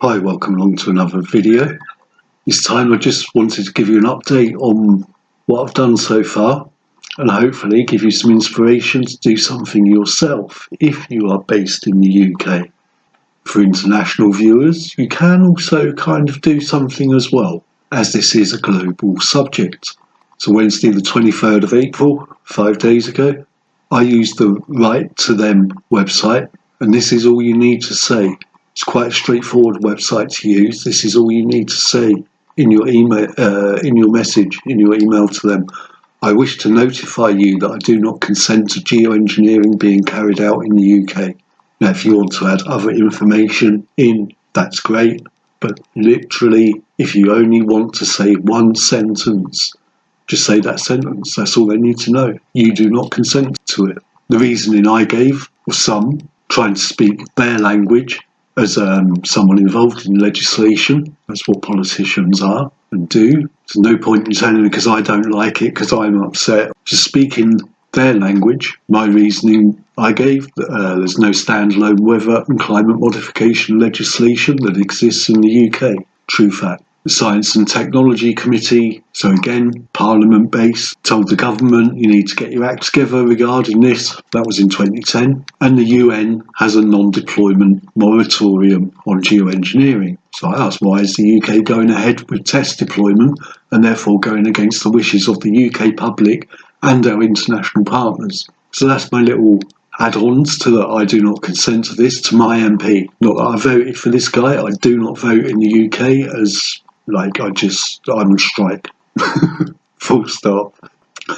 Hi, welcome along to another video. This time I just wanted to give you an update on what I've done so far and hopefully give you some inspiration to do something yourself if you are based in the UK. For international viewers, you can also kind of do something as well, as this is a global subject. So Wednesday the 23rd of April, 5 days ago, I used the Write to Them website, and this is all you need to say. It's quite a straightforward website to use. This is all you need to say in your email, in your message, in your email to them. I wish to notify you that I do not consent to geoengineering being carried out in the UK. Now, if you want to add other information in, that's great. But literally, if you only want to say one sentence, just say that sentence. That's all they need to know. You do not consent to it. The reasoning I gave was some trying to speak their language as someone involved in legislation. That's what politicians are and do. There's no point in telling me because I don't like it, because I'm upset. Just speaking their language, my reasoning I gave, there's no standalone weather and climate modification legislation that exists in the UK. True fact. The Science and Technology Committee, so again, Parliament-based, told the government you need to get your act together regarding this. That was in 2010. And the UN has a non-deployment moratorium on geoengineering. So I asked, why is the UK going ahead with test deployment and therefore going against the wishes of the UK public and our international partners? So that's my little add-ons to that. I do not consent to this to my MP. Not that I voted for this guy. I do not vote in the UK as... I'm on strike. Full stop.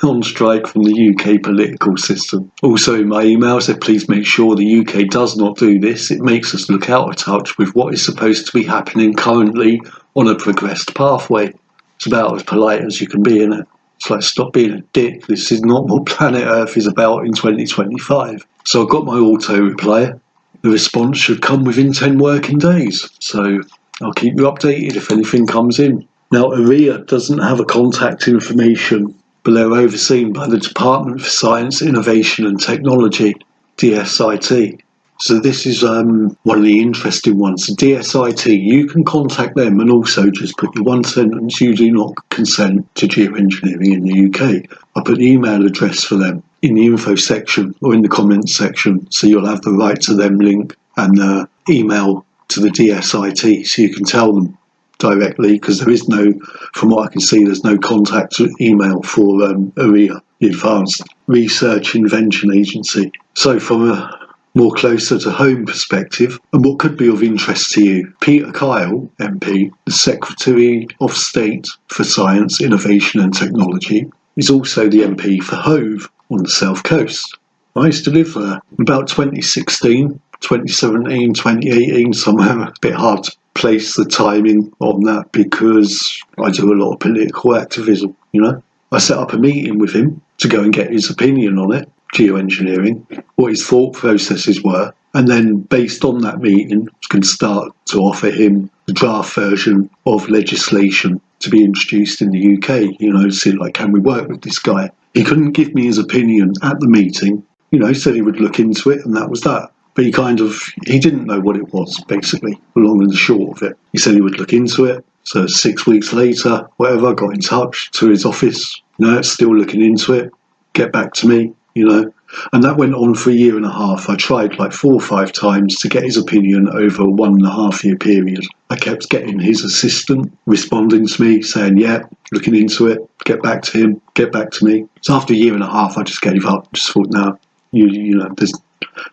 On strike from the UK political system. Also in my email said, please make sure the UK does not do this. It makes us look out of touch with what is supposed to be happening currently on a progressed pathway. It's about as polite as you can be, isn't it? It's like, stop being a dick. This is not what planet Earth is about in 2025. So I got my auto reply. The response should come within 10 working days. So I'll keep you updated if anything comes in. Now, ARIA doesn't have a contact information, but they're overseen by the Department for Science, Innovation and Technology, DSIT. So this is one of the interesting ones. The DSIT, you can contact them and also just put your one sentence, you do not consent to geoengineering in the UK. I put the email address for them in the info section or in the comments section, so you'll have the Write to Them link and the email to the DSIT, so you can tell them directly, because there is no, from what I can see, there's no contact email for ARIA, the Advanced Research Invention Agency. So from a more closer to home perspective, and what could be of interest to you, Peter Kyle, MP, the Secretary of State for Science, Innovation and Technology, is also the MP for Hove on the South Coast. I used to live there. About 2016, 2017, 2018, somewhere. A bit hard to place the timing on that because I do a lot of political activism, you know. I set up a meeting with him to go and get his opinion on it, geoengineering, what his thought processes were, and then based on that meeting, can start to offer him the draft version of legislation to be introduced in the UK, you know, see, like, can we work with this guy? He couldn't give me his opinion at the meeting, you know, he said he would look into it, and that was that. But he didn't know what it was, basically, the long and the short of it. He said he would look into it. So 6 weeks later, whatever, I got in touch to his office. No, it's still looking into it. Get back to me, you know. And that went on for a year and a half. I tried like 4 or 5 times to get his opinion over a 1.5 year period. I kept getting his assistant responding to me, saying, yeah, looking into it, get back to him, get back to me. So after a year and a half, I just gave up. Just thought, no, you know, there's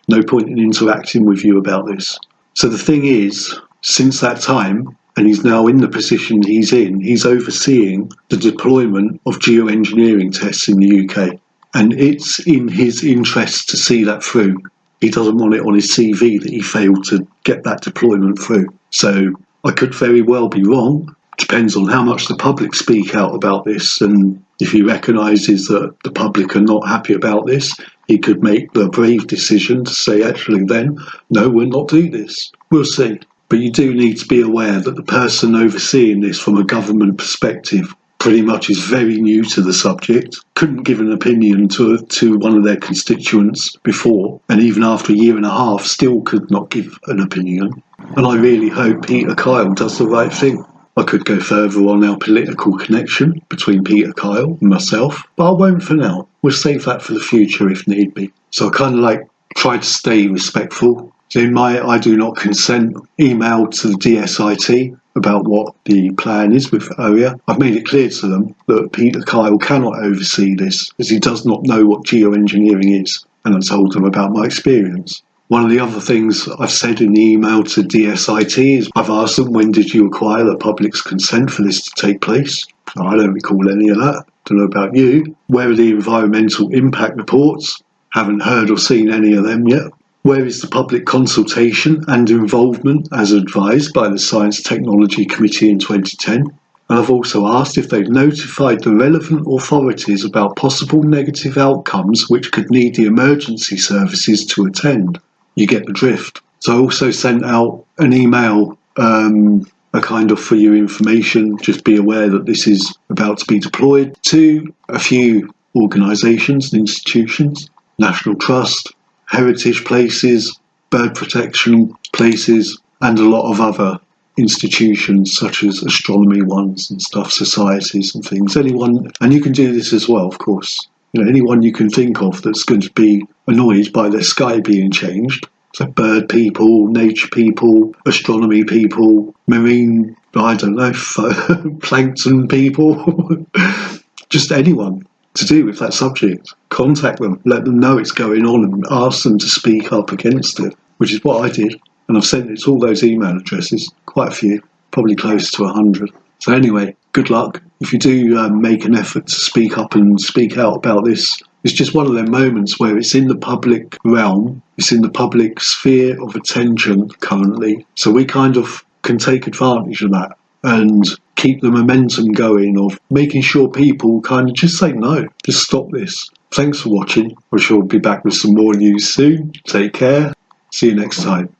no point in interacting with you about this. So the thing is, since that time, and he's now in the position he's in, he's overseeing the deployment of geoengineering tests in the UK. And it's in his interest to see that through. He doesn't want it on his CV that he failed to get that deployment through. So I could very well be wrong. Depends on how much the public speak out about this. And if he recognises that the public are not happy about this, he could make the brave decision to say, actually then, no, we'll not do this. We'll see. But you do need to be aware that the person overseeing this from a government perspective pretty much is very new to the subject, couldn't give an opinion to one of their constituents before, and even after a year and a half still could not give an opinion. And I really hope Peter Kyle does the right thing. I could go further on our political connection between Peter Kyle and myself, but I won't for now. We'll save that for the future if need be. So I kind of try to stay respectful. So in my I do not consent email to the DSIT about what the plan is with ARIA, I've made it clear to them that Peter Kyle cannot oversee this, as he does not know what geoengineering is, and I told them about my experience. One of the other things I've said in the email to DSIT is I've asked them, when did you acquire the public's consent for this to take place? I don't recall any of that. Don't know about you. Where are the environmental impact reports? Haven't heard or seen any of them yet. Where is the public consultation and involvement as advised by the Science Technology Committee in 2010? And I've also asked if they've notified the relevant authorities about possible negative outcomes which could need the emergency services to attend. You get the drift. So I also sent out an email, a kind of for your information, just be aware that this is about to be deployed, to a few organisations and institutions, National Trust, heritage places, bird protection places, and a lot of other institutions such as astronomy ones and stuff, societies and things. Anyone, and you can do this as well, of course. Anyone you can think of that's going to be annoyed by their sky being changed. So bird people, nature people, astronomy people, marine, I don't know, plankton people, just anyone to do with that subject. Contact them, let them know it's going on and ask them to speak up against it, which is what I did. And I've sent it to all those email addresses, quite a few, probably close to 100. So anyway, good luck. If you do make an effort to speak up and speak out about this, it's just one of them moments where it's in the public realm, it's in the public sphere of attention currently. So we kind of can take advantage of that and keep the momentum going of making sure people kind of just say no, just stop this. Thanks for watching. I'm sure we'll be back with some more news soon. Take care. See you next time.